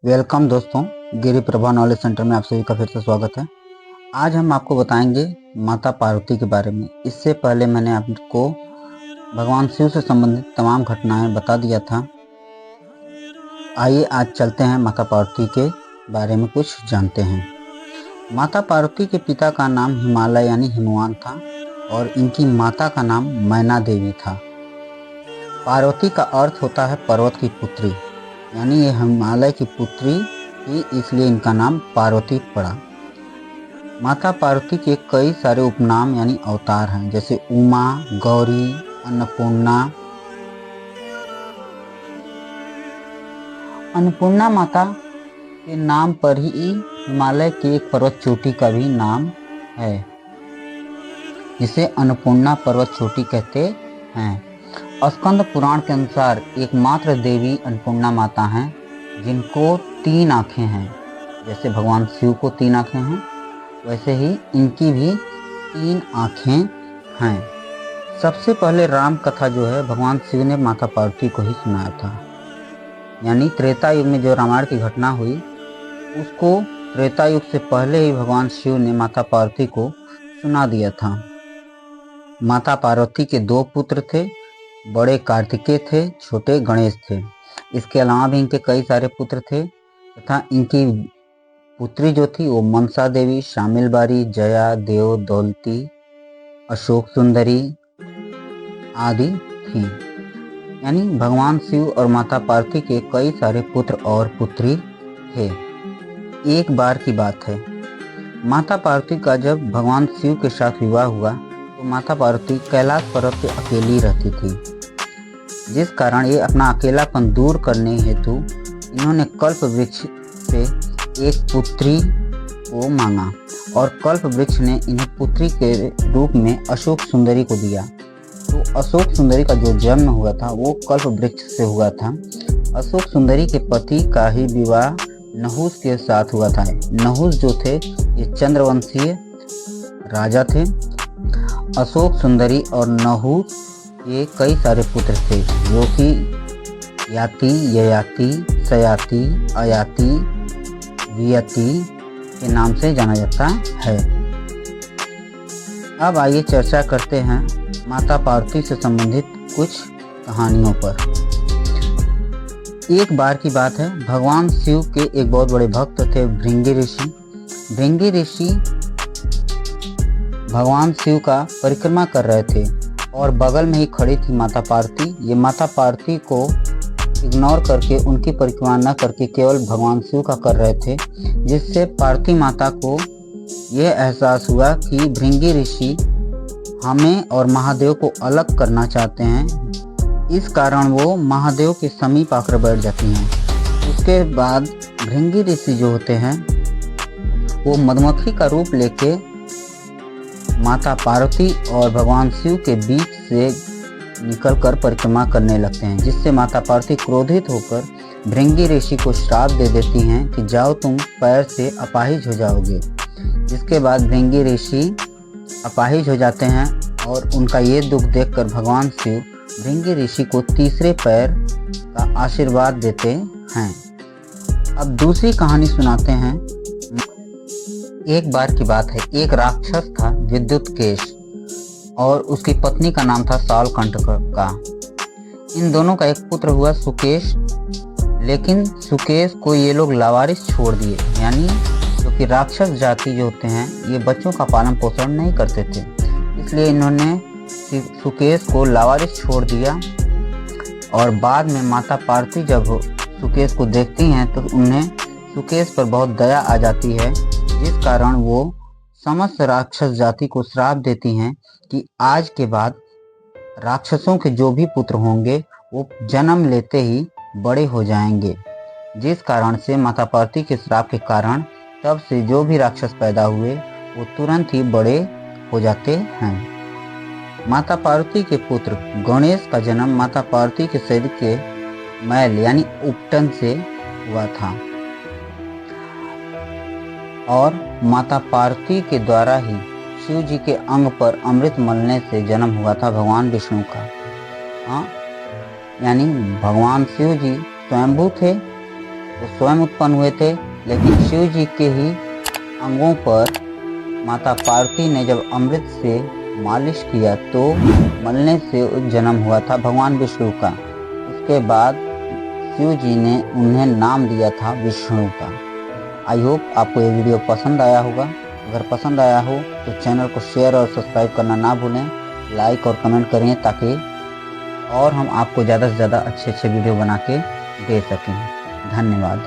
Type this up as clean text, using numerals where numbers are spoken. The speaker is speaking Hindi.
वेलकम दोस्तों, गिरी प्रभा नॉलेज सेंटर में आप सभी का फिर से स्वागत है। आज हम आपको बताएंगे माता पार्वती के बारे में। इससे पहले मैंने आपको भगवान शिव से संबंधित तमाम घटनाएं बता दिया था। आइए आज चलते हैं माता पार्वती के बारे में कुछ जानते हैं। माता पार्वती के पिता का नाम हिमालय यानी हिमवान था और इनकी माता का नाम मैना देवी था। पार्वती का अर्थ होता है पर्वत की पुत्री, यानी ये हिमालय की पुत्री थी, इसलिए इनका नाम पार्वती पड़ा। माता पार्वती के कई सारे उपनाम यानी अवतार हैं, जैसे उमा, गौरी, अन्नपूर्णा। अन्नपूर्णा माता के नाम पर ही हिमालय के एक पर्वत चोटी का भी नाम है, जिसे अन्नपूर्णा पर्वत चोटी कहते हैं। स्कंद पुराण के अनुसार एकमात्र देवी अन्नपूर्णा माता हैं जिनको 3 आँखें हैं। जैसे भगवान शिव को 3 आँखें हैं, वैसे ही इनकी भी 3 आँखें हैं। सबसे पहले राम कथा जो है भगवान शिव ने माता पार्वती को ही सुनाया था, यानी त्रेता युग में जो रामायण की घटना हुई उसको त्रेता युग से पहले ही भगवान शिव ने माता पार्वती को सुना दिया था। माता पार्वती के 2 पुत्र थे, बड़े कार्तिकेय थे, छोटे गणेश थे। इसके अलावा भी इनके कई सारे पुत्र थे तथा इनकी पुत्री जो थी वो मनसा देवी, शामिल बारी, जया, देव, दौलती, अशोक सुंदरी आदि थी। यानी भगवान शिव और माता पार्वती के कई सारे पुत्र और पुत्री थे। एक बार की बात है, माता पार्वती का जब भगवान शिव के साथ विवाह हुआ तो माता पार्वती कैलाश पर्वत पे अकेली रहती थी, जिस कारण ये अपना अकेलापन दूर करने हेतु इन्होंने कल्प वृक्ष से एक पुत्री को मांगा और कल्प वृक्ष ने इन्हें पुत्री के रूप में अशोक सुंदरी को दिया। तो अशोक सुंदरी का जो जन्म हुआ था वो कल्प वृक्ष से हुआ था। अशोक सुंदरी के पति का ही विवाह नहुस के साथ हुआ था। नहुस जो थे ये चंद्रवंशीय राजा थे। अशोक सुंदरी और नहुस के कई सारे पुत्र थे, जो कि याति, ययाति, सयाति, अयाति, वियति के नाम से जाना जाता है। अब आइए चर्चा करते हैं माता पार्वती से संबंधित कुछ कहानियों पर। एक बार की बात है, भगवान शिव के एक बहुत बड़े भक्त थे भृंगी ऋषि। भृंगी ऋषि भगवान शिव का परिक्रमा कर रहे थे और बगल में ही खड़ी थी माता पार्वती। ये माता पार्वती को इग्नोर करके, उनकी परिक्रमा न करके केवल भगवान शिव का कर रहे थे, जिससे पार्वती माता को यह एहसास हुआ कि भृंगी ऋषि हमें और महादेव को अलग करना चाहते हैं। इस कारण वो महादेव के समीप आकर बैठ जाती हैं। उसके बाद भृंगी ऋषि जो होते हैं वो मधुमक्खी का रूप लेके माता पार्वती और भगवान शिव के बीच से निकलकर परिक्रमा करने लगते हैं, जिससे माता पार्वती क्रोधित होकर भृंगी ऋषि को श्राप दे देती हैं कि जाओ तुम पैर से अपाहिज हो जाओगे। जिसके बाद भृंगी ऋषि अपाहिज हो जाते हैं और उनका ये दुख देखकर भगवान शिव भृंगी ऋषि को तीसरे पैर का आशीर्वाद देते हैं। अब दूसरी कहानी सुनाते हैं। एक बार की बात है, एक राक्षस था विद्युतकेश और उसकी पत्नी का नाम था सालकंठ का। इन दोनों का एक पुत्र हुआ सुकेश, लेकिन सुकेश को ये लोग लावारिस छोड़ दिए। यानी क्योंकि राक्षस जाति जो होते हैं ये बच्चों का पालन पोषण नहीं करते थे, इसलिए इन्होंने सुकेश को लावारिस छोड़ दिया। और बाद में माता पार्वती जब सुकेश को देखती हैं तो उन्हें सुकेश पर बहुत दया आ जाती है, जिस कारण वो समस्त राक्षस जाति को श्राप देती हैं कि आज के बाद राक्षसों के जो भी पुत्र होंगे वो जन्म लेते ही बड़े हो जाएंगे। जिस कारण से माता पार्वती के श्राप के कारण तब से जो भी राक्षस पैदा हुए वो तुरंत ही बड़े हो जाते हैं। माता पार्वती के पुत्र गणेश का जन्म माता पार्वती के शरीर के मैल यानी उपटन से हुआ था और माता पार्वती के द्वारा ही शिव जी के अंग पर अमृत मलने से जन्म हुआ था भगवान विष्णु का। यानी भगवान शिव जी स्वयंभू थे वो स्वयं उत्पन्न हुए थे, लेकिन शिव जी के ही अंगों पर माता पार्वती ने जब अमृत से मालिश किया तो मलने से जन्म हुआ था भगवान विष्णु का। उसके बाद शिव जी ने उन्हें नाम दिया था विष्णु का। आई होप आपको ये वीडियो पसंद आया होगा। अगर पसंद आया हो तो चैनल को शेयर और सब्सक्राइब करना ना भूलें। लाइक और कमेंट करें ताकि और हम आपको ज़्यादा से ज़्यादा अच्छे वीडियो बना के दे सकें। धन्यवाद।